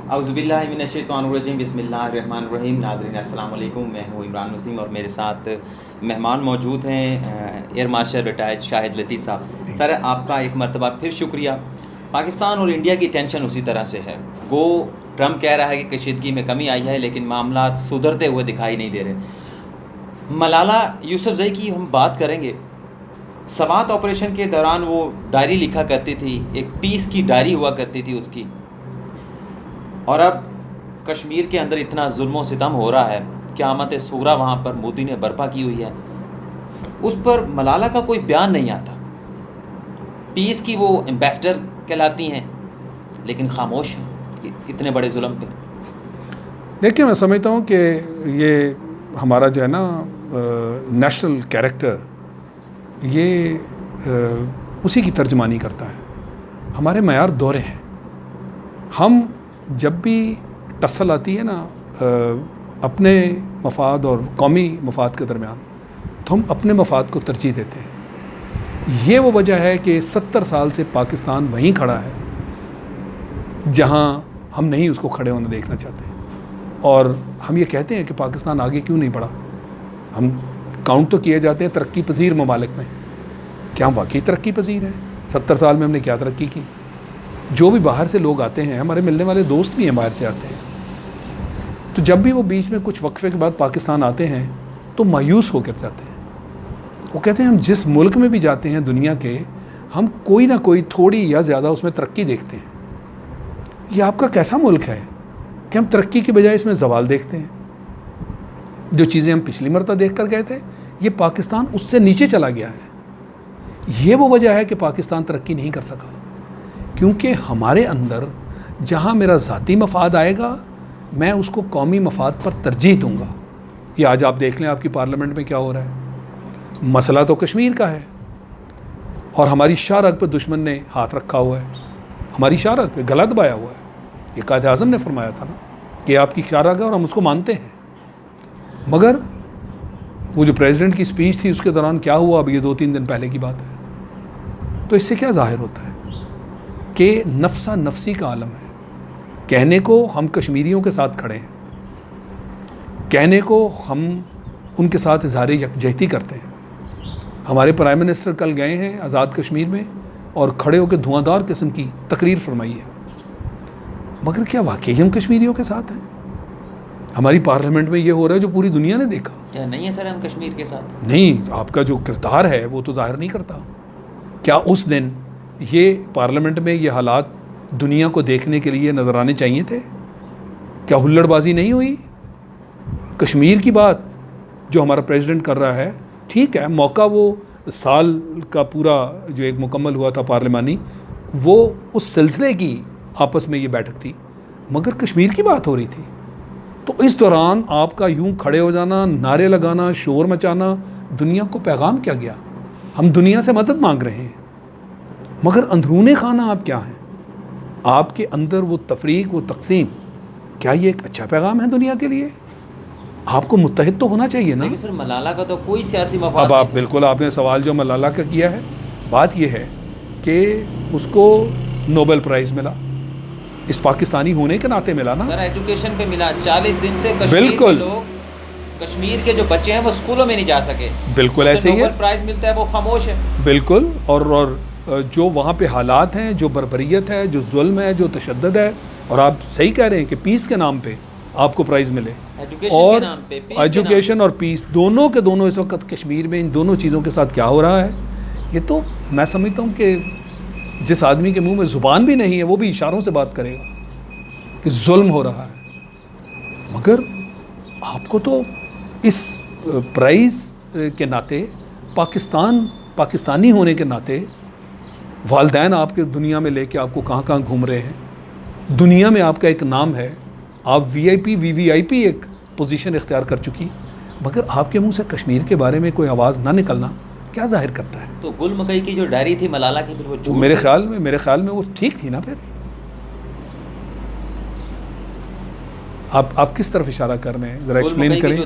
औज़ुबिल्लाहिमिनश्शैतानिर्रजीम बिस्मिल्लाहिर्रहमानिर्रहीम। नाज़रीन अस्सलाम वालेकुम, मैं हूँ इमरान वसीम और मेरे साथ मेहमान मौजूद हैं एयर मार्शल रिटायर्ड शाहिद लतीफ़ साहब। सर, आपका एक मरतबा फिर शुक्रिया। पाकिस्तान और इंडिया की टेंशन उसी तरह से है। गो ट्रम्प कह रहा है कि कशीदगी में कमी आई है, लेकिन मामला सुधरते हुए दिखाई नहीं दे रहे। मलाला यूसुफ़ज़ई की हम बात करेंगे। सवात ऑपरेशन के दौरान वो डायरी लिखा करती थी, एक पीस की डायरी हुआ करती थी उसकी, और अब कश्मीर के अंदर इतना जुल्म सितम हो रहा है, क़यामत सूरा वहाँ पर मोदी ने बर्पा की हुई है, उस पर मलाला का कोई बयान नहीं आता। पीस की वो एम्बेसडर कहलाती हैं, लेकिन खामोश हैं इतने बड़े जुल्म पे। देखिए, मैं समझता हूँ कि ये हमारा जो है ना नेशनल कैरेक्टर, ये उसी की तर्जमानी करता है। हमारे मयार दोहरे हैं। हम जब भी टसल आती है ना अपने मफाद और कौमी मफाद के दरमियान, तो हम अपने मफाद को तरजीह देते हैं। ये वो वजह है कि 70 साल से पाकिस्तान वहीं खड़ा है जहाँ हम नहीं उसको खड़े होने देखना चाहते। और हम ये कहते हैं कि पाकिस्तान आगे क्यों नहीं बढ़ा। हम काउंट तो किए जाते हैं तरक्की पजीर ममालिक में। क्या हम वाकई तरक्की पजीर हैं? 70 साल में हमने क्या तरक्की की? जो भी बाहर से लोग आते हैं, हमारे मिलने वाले दोस्त भी हैं बाहर से आते हैं, तो जब भी वो बीच में कुछ वक्फे के बाद पाकिस्तान आते हैं तो मायूस होकर जाते हैं। वो कहते हैं हम जिस मुल्क में भी जाते हैं दुनिया के, हम कोई ना कोई थोड़ी या ज़्यादा उसमें तरक्की देखते हैं। ये आपका कैसा मुल्क है कि हम तरक्की के बजाय इसमें ज़वाल देखते हैं? जो चीज़ें हम पिछली मरतबा देख कर गए थे, ये पाकिस्तान उससे नीचे चला गया है। ये वो वजह है कि पाकिस्तान तरक्की नहीं कर सका, क्योंकि हमारे अंदर जहाँ मेरा ज़ाती मफाद आएगा, मैं उसको कौमी मफाद पर तरजीह दूँगा। ये आज आप देख लें आपकी पार्लियामेंट में क्या हो रहा है। मसला तो कश्मीर का है और हमारी शाहरग पर दुश्मन ने हाथ रखा हुआ है, हमारी शाहरग पे गला दबाया हुआ है। ये कायद आज़म ने फरमाया था ना कि आपकी शाहरग है और हम उसको मानते हैं। मगर वो जो प्रेसिडेंट की स्पीच थी उसके दौरान क्या हुआ, अब ये 2-3 दिन पहले की बात है। तो इससे क्या ज़ाहिर होता है कि नफ्सा नफसी का आलम है। कहने को हम कश्मीरियों के साथ खड़े हैं, कहने को हम उनके साथ इजहार यकजहती करते हैं। हमारे प्राइम मिनिस्टर कल गए हैं आज़ाद कश्मीर में और खड़े होकर धुआंधार किस्म की तकरीर फरमाई है। मगर क्या वाकई हम कश्मीरियों के साथ हैं? हमारी पार्लियामेंट में ये हो रहा है जो पूरी दुनिया ने देखा। क्या नहीं है सर हम कश्मीर के साथ? नहीं, आपका जो किरदार है वो तो जाहिर नहीं करता। क्या उस दिन ये पार्लियामेंट में ये हालात दुनिया को देखने के लिए नज़र आने चाहिए थे? क्या हुल्लड़बाजी नहीं हुई? कश्मीर की बात जो हमारा प्रेसिडेंट कर रहा है, ठीक है, मौका वो साल का पूरा जो एक मुकम्मल हुआ था पार्लिमानी, वो उस सिलसिले की आपस में ये बैठक थी, मगर कश्मीर की बात हो रही थी। तो इस दौरान आपका यूं खड़े हो जाना, नारे लगाना, शोर मचाना, दुनिया को पैगाम क्या गया? हम दुनिया से मदद मांग रहे हैं, मगर अंदरूने खाना आप क्या हैं? आपके अंदर वो तफरीक, वो तकसीम, क्या ये एक अच्छा पैगाम है दुनिया के लिए? आपको मुत्तहिद तो होना चाहिए ना। सर, मलाला का तो कोई सियासी मफाद अब आप बिल्कुल, आपने सवाल जो मलाला का किया है, बात यह है कि उसको नोबेल प्राइज़ मिला, इस पाकिस्तानी होने के नाते मिला ना। सर, एजुकेशन पे मिला। 40 दिन से कश्मीर बिल्कुल, के लोग, कश्मीर के जो बच्चे हैं वो स्कूलों में नहीं जा सके। बिल्कुल ऐसे ही है। नोबेल प्राइज़ मिलता है, वो खामोश है। बिल्कुल। और जो वहाँ पे हालात हैं, जो बर्बरियत है, जो जुल्म है, जो तशद्दुद है, और आप सही कह रहे हैं कि पीस के नाम पे आपको प्राइज़ मिले, और एजुकेशन और पीस दोनों के दोनों इस वक्त कश्मीर में इन दोनों चीज़ों के साथ क्या हो रहा है, ये तो मैं समझता हूँ कि जिस आदमी के मुंह में ज़ुबान भी नहीं है वो भी इशारों से बात करेगा कि जुल्म हो रहा है। मगर आपको तो इस प्राइज़ के नाते, पाकिस्तानी होने के नाते, वालदैन आपके दुनिया में लेके आपको कहाँ कहाँ घूम रहे हैं, दुनिया में आपका एक नाम है, आप वीआईपी वीवीआईपी एक पोजीशन इख्तियार कर चुकी, मगर आपके मुंह से कश्मीर के बारे में कोई आवाज़ ना निकलना क्या जाहिर करता है? तो गुल मकई की जो डायरी थी मलाला की, फिर वो मेरे ख्याल में वो ठीक थी ना। फिर आप किस तरफ इशारा कर रहे हैं, ज़रा एक्सप्लेन करें।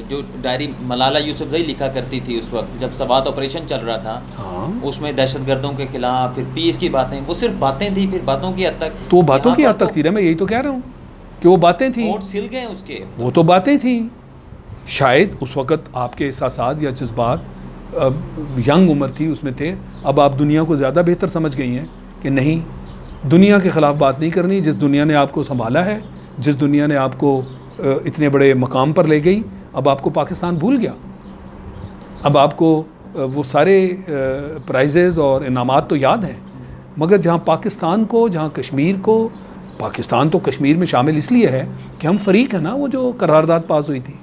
जो डायरी मलाला यूसुफ़ज़ई लिखा करती थी उस वक्त जब सवात ऑपरेशन चल रहा था, हाँ, उसमें दहशतगर्दों के खिलाफ, फिर पीस की बातें, वो सिर्फ बातें थी, फिर बातों की हद तक, तो बातों की हद तक थी ना। मैं यही तो कह रहा हूँ कि वो बातें थी, होंठ सिल गए उसके। वो तो बातें थी। शायद उस वक़्त आपके एहसासात या जज्बात यंग उम्र थी उसमें थे। अब आप दुनिया को ज़्यादा बेहतर समझ गई हैं कि नहीं, दुनिया के ख़िलाफ़ बात नहीं करनी। जिस दुनिया ने आपको संभाला है, जिस दुनिया ने आपको इतने बड़े मकाम पर ले गई, अब आपको पाकिस्तान भूल गया। अब आपको वो सारे प्राइजेज़ और इनामात तो याद हैं, मगर जहाँ पाकिस्तान को, जहाँ कश्मीर को, पाकिस्तान तो कश्मीर में शामिल इसलिए है कि हम फरीक हैं ना। वो जो करारदाद पास हुई थी,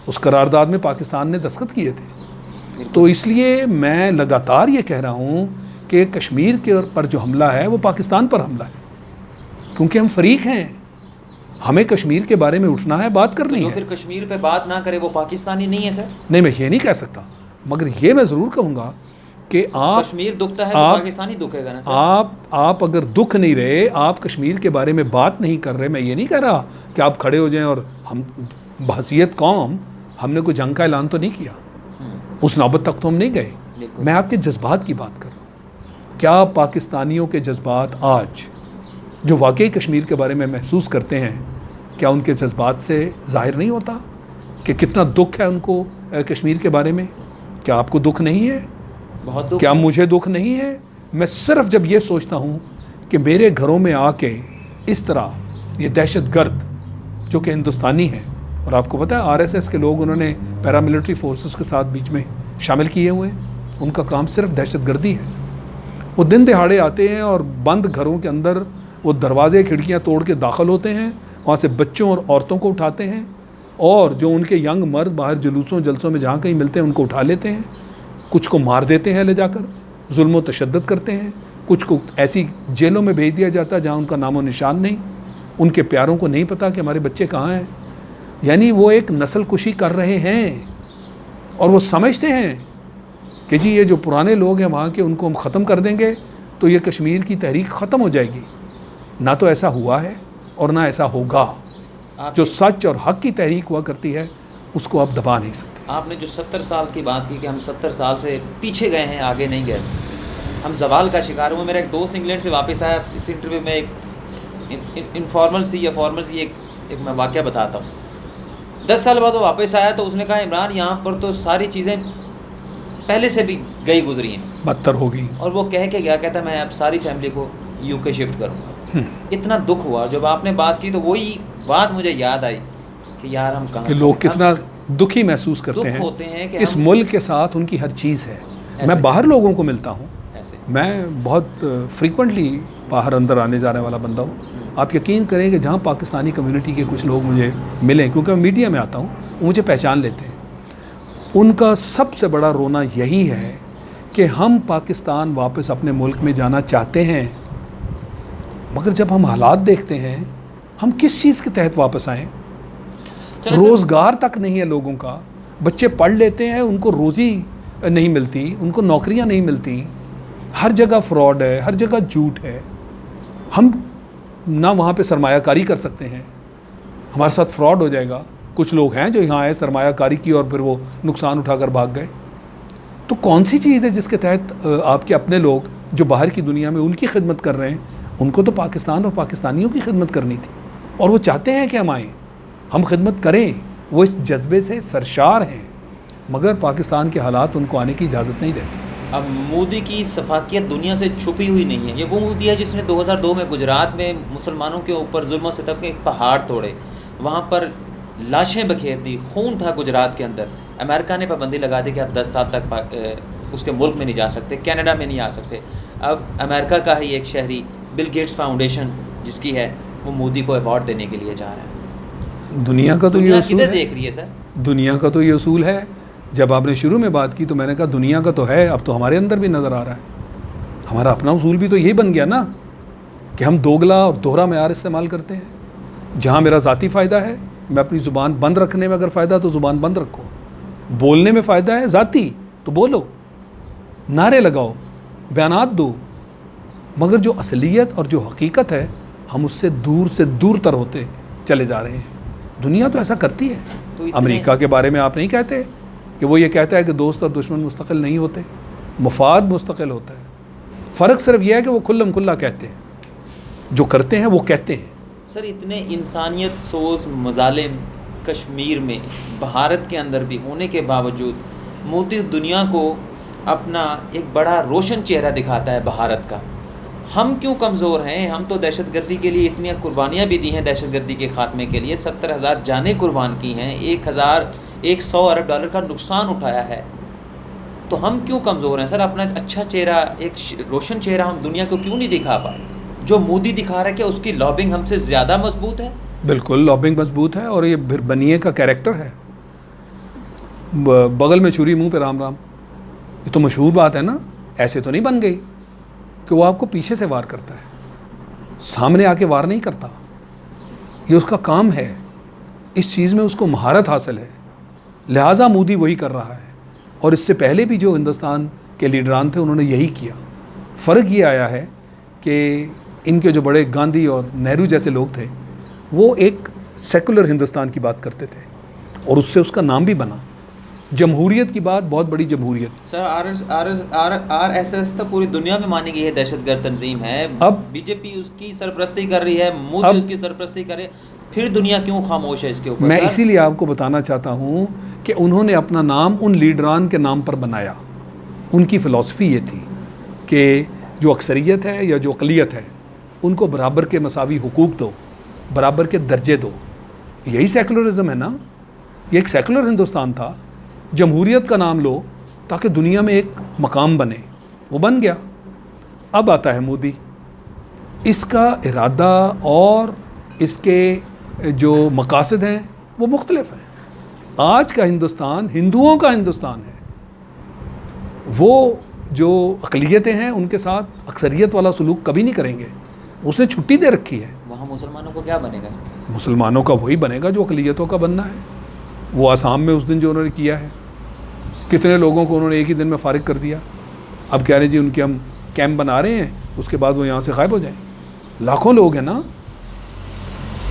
उस करारदाद में पाकिस्तान ने दस्तखत किए थे। तो इसलिए मैं लगातार ये कह रहा हूँ कि कश्मीर के पर जो हमला है वो पाकिस्तान पर हमला है, क्योंकि हम फरीक हैं। हमें कश्मीर के बारे में उठना है, बात करनी है। फिर कश्मीर पे बात ना करे वो पाकिस्तानी नहीं है सर? नहीं, मैं ये नहीं कह सकता, मगर ये मैं ज़रूर कहूँगा कि आप, कश्मीर दुखता है तो पाकिस्तानी दुखेगा ना सर? आप अगर दुख नहीं रहे, आप कश्मीर के बारे में बात नहीं कर रहे, मैं ये नहीं कह रहा कि आप खड़े हो जाएं और हम बहसियत कौम हमने कोई जंग का ऐलान तो नहीं किया, उस नौबत तक तो हम नहीं गए। मैं आपके जज्बात की बात कर रहा हूँ। क्या पाकिस्तानियों के जज्बात आज जो वाकई कश्मीर के बारे में महसूस करते हैं, क्या उनके जज्बात से ज़ाहिर नहीं होता कि कितना दुख है उनको कश्मीर के बारे में? क्या आपको दुख नहीं है? बहुत दुख। क्या मुझे दुख नहीं है? मैं सिर्फ जब ये सोचता हूँ कि मेरे घरों में आके इस तरह ये दहशतगर्द जो कि हिंदुस्तानी हैं, और आपको पता है आरएसएस के लोग उन्होंने पैरामिलिट्री फोर्सेस के साथ बीच में शामिल किए हुए हैं, उनका काम सिर्फ दहशतगर्दी है। वो दिन दिहाड़े आते हैं और बंद घरों के अंदर वो दरवाजे खिड़कियाँ तोड़ के दाखिल होते हैं, वहाँ से बच्चों और औरतों को उठाते हैं, और जो उनके यंग मर्द बाहर जुलूसों जलसों में जहाँ कहीं मिलते हैं उनको उठा लेते हैं, कुछ को मार देते हैं ले जाकर, जुल्म व तशद्दुद करते हैं, कुछ को ऐसी जेलों में भेज दिया जाता है जहाँ उनका नामो निशान नहीं, उनके प्यारों को नहीं पता कि हमारे बच्चे कहाँ हैं। यानी वो एक नस्ल कुशी कर रहे हैं, और वो समझते हैं कि जी ये जो पुराने लोग हैं वहाँ के, उनको हम ख़त्म कर देंगे तो ये कश्मीर की तहरीक ख़त्म हो जाएगी। ना तो ऐसा हुआ है और ना ऐसा होगा। जो सच और हक़ की तहरीक हुआ करती है उसको आप दबा नहीं सकते। आपने जो 70 साल की बात की कि हम 70 साल से पीछे गए हैं, आगे नहीं गए, हम जवाल का शिकार हुए। मेरा एक दोस्त इंग्लैंड से वापस आया, इस इंटरव्यू में एक इनफॉर्मल सी या फॉर्मल सी एक मैं वाक़या बताता हूँ। 10 साल बाद वो वापस आया तो उसने कहा इमरान यहाँ पर तो सारी चीज़ें पहले से भी गई गुजरी हैं, बदतर होगी। और वो कह के गया, कहता मैं अब सारी फैमिली को यूके शिफ्ट करूँगा। इतना दुख हुआ जब आपने बात की, तो वही बात मुझे याद आई कि यार हम कहाँ, कि लोग कितना दुखी महसूस करते हैं, होते हैं कि इस मुल्क के साथ उनकी हर चीज़ है। मैं बाहर लोगों को मिलता हूँ, मैं बहुत फ्रीक्वेंटली बाहर अंदर आने जाने वाला बंदा हूँ। आप यकीन करें कि जहाँ पाकिस्तानी कम्युनिटी के कुछ लोग मुझे मिले, क्योंकि मैं मीडिया में आता हूँ, वो मुझे पहचान लेते हैं, उनका सबसे बड़ा रोना यही है कि हम पाकिस्तान वापस अपने मुल्क में जाना चाहते हैं, मगर जब हम हालात देखते हैं, हम किस चीज़ के तहत वापस आएँ? रोज़गार तक नहीं है लोगों का, बच्चे पढ़ लेते हैं, उनको रोज़ी नहीं मिलती, उनको नौकरियां नहीं मिलती, हर जगह फ्रॉड है, हर जगह झूठ है। हम ना वहाँ पे सरमायाकारी कर सकते हैं, हमारे साथ फ्रॉड हो जाएगा। कुछ लोग हैं जो यहाँ आए, सरमायाकारी की और फिर वो नुकसान उठाकर भाग गए। तो कौन सी चीज़ है जिसके तहत आपके अपने लोग जो बाहर की दुनिया में उनकी खिदमत कर रहे हैं, उनको तो पाकिस्तान और पाकिस्तानियों की खिदमत करनी थी, और वो चाहते हैं कि हम आएँ, हम खिदमत करें, वो इस जज्बे से सरशार हैं, मगर पाकिस्तान के हालात उनको आने की इजाज़त नहीं देते। अब मोदी की सफाकियत दुनिया से छुपी हुई नहीं है। ये वो मोदी है जिसने 2002 में गुजरात में मुसलमानों के ऊपर जुल्म सितम के एक पहाड़ तोड़े, वहाँ पर लाशें बखेर दी, खून था गुजरात के अंदर। अमेरिका ने पाबंदी लगा दी कि आप 10 साल तक उसके मुल्क में नहीं जा सकते, कनाडा में नहीं आ सकते। अब अमेरिका का ही एक शहरी बिल गेट्स फाउंडेशन जिसकी है, वो मोदी को अवार्ड देने के लिए जा रहा है। दुनिया का तो ये उसूल है, देख रही है सर, दुनिया का तो ये उसूल है। जब आपने शुरू में बात की तो मैंने कहा दुनिया का तो है, अब तो हमारे अंदर भी नज़र आ रहा है। हमारा अपना उसूल भी तो यही बन गया ना कि हम दोगला और दोहरा मेयार इस्तेमाल करते हैं। जहाँ मेरा ज़ाती फ़ायदा है, मैं अपनी ज़ुबान बंद रखने में अगर फ़ायदा तो ज़ुबान बंद रखो, बोलने में फ़ायदा है ज़ाती तो बोलो, नारे लगाओ, बयानात दो, मगर जो असलियत और जो हकीकत है हम उससे दूर से दूर तर होते चले जा रहे हैं। दुनिया तो ऐसा करती है। तो अमेरिका के बारे में आप नहीं कहते कि वो ये कहता है कि दोस्त और दुश्मन मुस्तकिल नहीं होते, मफाद मुस्तकिल होता है। फ़र्क सिर्फ यह है कि वो खुल्लम खुल्ला कहते हैं, जो करते हैं वो कहते हैं। सर इतने इंसानियत सोच मजालिम कश्मीर में भारत के अंदर भी होने के बावजूद मोदी दुनिया को अपना एक बड़ा रोशन चेहरा दिखाता है भारत का। हम क्यों कमज़ोर हैं? हम तो दहशतगर्दी के लिए इतनी कुर्बानियाँ भी दी हैं, दहशतगर्दी के ख़ात्मे के लिए 70,000 जानें कुर्बान की हैं, 1,100 अरब डॉलर का नुकसान उठाया है। तो हम क्यों कमज़ोर हैं सर? अपना अच्छा चेहरा, एक रोशन चेहरा हम दुनिया को क्यों नहीं दिखा पाए? जो मोदी दिखा रहा है क्या उसकी लॉबिंग हमसे ज़्यादा मजबूत है? बिल्कुल लॉबिंग मजबूत है, और ये बनिए का कैरेक्टर है। बगल में छुरी मुंह पे राम राम, ये तो मशहूर बात है ना। ऐसे तो नहीं बन गई कि वो आपको पीछे से वार करता है, सामने आके वार नहीं करता। ये उसका काम है, इस चीज़ में उसको महारत हासिल है, लिहाजा मोदी वही कर रहा है। और इससे पहले भी जो हिंदुस्तान के लीडरान थे उन्होंने यही किया। फ़र्क ये आया है कि इनके जो बड़े गांधी और नेहरू जैसे लोग थे वो एक सेकुलर हिंदुस्तान की बात करते थे, और उससे उसका नाम भी बना। जमहूरियत की बात, बहुत बड़ी जमहूरियत। सर RSS तो पूरी दुनिया में मानी गई है दहशतगर्द तंजीम है। अब बीजेपी उसकी सरपरस्ती कर रही है, मोदी उसकी सरपरस्ती करे, फिर दुनिया क्यों खामोश है इसके ऊपर? मैं इसीलिए आपको बताना चाहता हूँ कि उन्होंने अपना नाम उन लीडरान के नाम पर बनाया। उनकी फ़िलॉसफी ये थी कि जो अक्सरियत है या जो अक़लियत है उनको बराबर के मसावी हुकूक दो, बराबर के दर्जे दो। यही सेकुलरिज़म है ना। ये एक सेकुलर हिंदुस्तान था। जमहूरियत का नाम लो ताकि दुनिया में एक मकाम बने, वो बन गया। अब आता है मोदी, इसका इरादा और इसके जो मकासद हैं वो मुख्तलिफ हैं। आज का हिंदुस्तान हिंदुओं का हिंदुस्तान है। वो जो अक़लियतें हैं उनके साथ अक्सरियत वाला सलूक कभी नहीं करेंगे। उसने छुट्टी दे रखी है। वहाँ मुसलमानों को क्या बनेगा? मुसलमानों का वही बनेगा जो अक़लियतों का बनना है। वो आसाम में उस दिन जो उन्होंने किया है, कितने लोगों को उन्होंने एक ही दिन में फारिग कर दिया। अब कह रहे जी उनके हम कैंप बना रहे हैं, उसके बाद वो यहाँ से गायब हो जाएं। लाखों लोग हैं ना,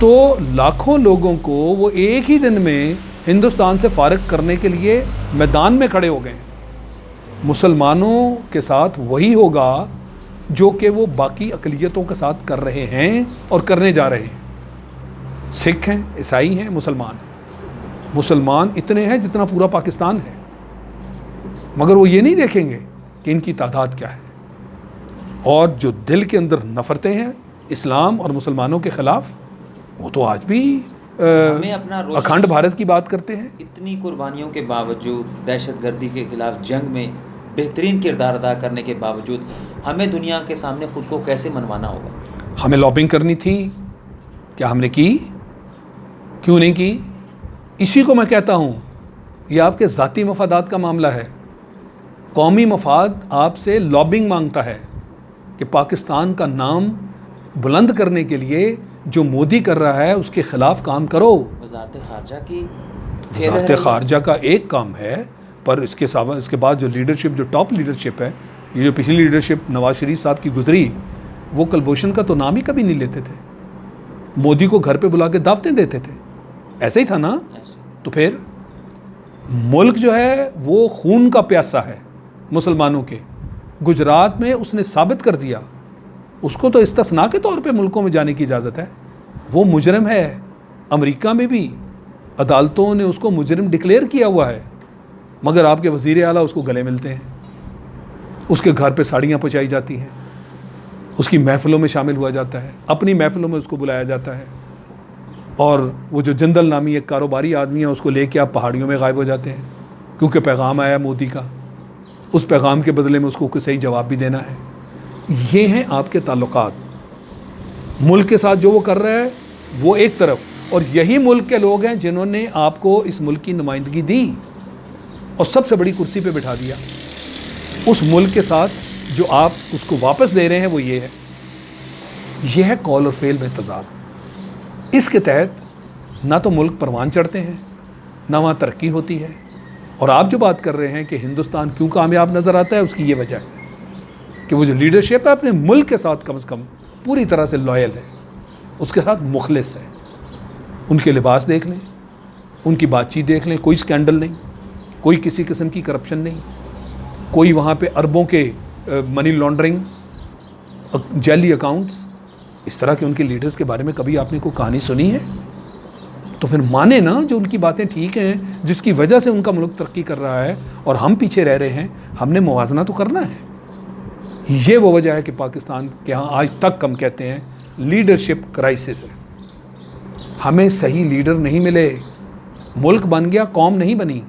तो लाखों लोगों को वो एक ही दिन में हिंदुस्तान से फारिग करने के लिए मैदान में खड़े हो गए। मुसलमानों के साथ वही होगा जो कि वो बाकी अक़लियतों के साथ कर रहे हैं और करने जा रहे हैं। सिख हैं, ईसाई हैं, मुसलमान हैं। मुसलमान इतने हैं जितना पूरा पाकिस्तान है, मगर वो ये नहीं देखेंगे कि इनकी तादाद क्या है। और जो दिल के अंदर नफ़रतें हैं इस्लाम और मुसलमानों के ख़िलाफ़, वो तो आज भी हमें अपना अखंड भारत की बात करते हैं। इतनी कुर्बानियों के बावजूद, दहशतगर्दी के खिलाफ जंग में बेहतरीन किरदार अदा करने के बावजूद, हमें दुनिया के सामने ख़ुद को कैसे मनवाना होगा? हमें लॉबिंग करनी थी। क्या हमने की? क्यों नहीं की? इसी को मैं कहता हूँ, ये आपके ज़ाती मफादात का मामला है। कौमी मफाद आपसे लॉबिंग मांगता है कि पाकिस्तान का नाम बुलंद करने के लिए जो मोदी कर रहा है उसके ख़िलाफ़ काम करो। वज़ारत ख़ारजा की वज़ारत ख़ारजा का एक काम है, पर इसके बाद जो लीडरशिप, जो टॉप लीडरशिप है, ये जो पिछली लीडरशिप नवाज शरीफ साहब की गुजरी, वो कुलभूषण का तो नाम ही कभी नहीं लेते थे। मोदी को घर पे बुला के दावतें देते थे। ऐसे ही था ना। तो फिर मुल्क जो है वो खून का प्यासा है मुसलमानों के। गुजरात में उसने साबित कर दिया। उसको तो इस्तिस्ना के तौर पे मुल्कों में जाने की इजाज़त है। वो मुजरिम है। अमेरिका में भी अदालतों ने उसको मुजरिम डिक्लेयर किया हुआ है, मगर आपके वज़ीर आला उसको गले मिलते हैं। उसके घर पे साड़ियाँ पहुँचाई जाती हैं, उसकी महफ़िलों में शामिल हुआ जाता है, अपनी महफ़िलों में उसको बुलाया जाता है। और वो जो जिंदल नामी एक कारोबारी आदमी है उसको लेके आप पहाड़ियों में गायब हो जाते हैं, क्योंकि पैगाम आया मोदी का। उस पैगाम के बदले में उसको कोई सही जवाब भी देना है। ये हैं आपके ताल्लुकात। मुल्क के साथ जो वो कर रहा है वो एक तरफ, और यही मुल्क के लोग हैं जिन्होंने आपको इस मुल्क की नुमाइंदगी दी और सबसे बड़ी कुर्सी पे बिठा दिया। उस मुल्क के साथ जो आप उसको वापस दे रहे हैं वो ये है कॉल और फेल में तज़ाद। इसके तहत ना तो मुल्क परवान चढ़ते हैं, ना वहाँ तरक्की होती है। और आप जो बात कर रहे हैं कि हिंदुस्तान क्यों कामयाब नज़र आता है, उसकी ये वजह है कि वो जो लीडरशिप है अपने मुल्क के साथ कम से कम पूरी तरह से लॉयल है, उसके साथ मुखलिस है। उनके लिबास देख लें, उनकी बातचीत देख लें, कोई स्कैंडल नहीं, कोई किसी किस्म की करप्शन नहीं, कोई वहाँ पे अरबों के मनी लॉन्ड्रिंग, जैली अकाउंट्स, इस तरह के उनके लीडर्स के बारे में कभी आपने कोई कहानी सुनी है? तो फिर माने ना जो उनकी बातें ठीक हैं, जिसकी वजह से उनका मुल्क तरक्की कर रहा है और हम पीछे रह रहे हैं, हमने मुवाजना तो करना है। ये वो वजह है कि पाकिस्तान के यहाँ आज तक हम कहते हैं लीडरशिप क्राइसिस है। हमें सही लीडर नहीं मिले, मुल्क बन गया, कौम नहीं बनी।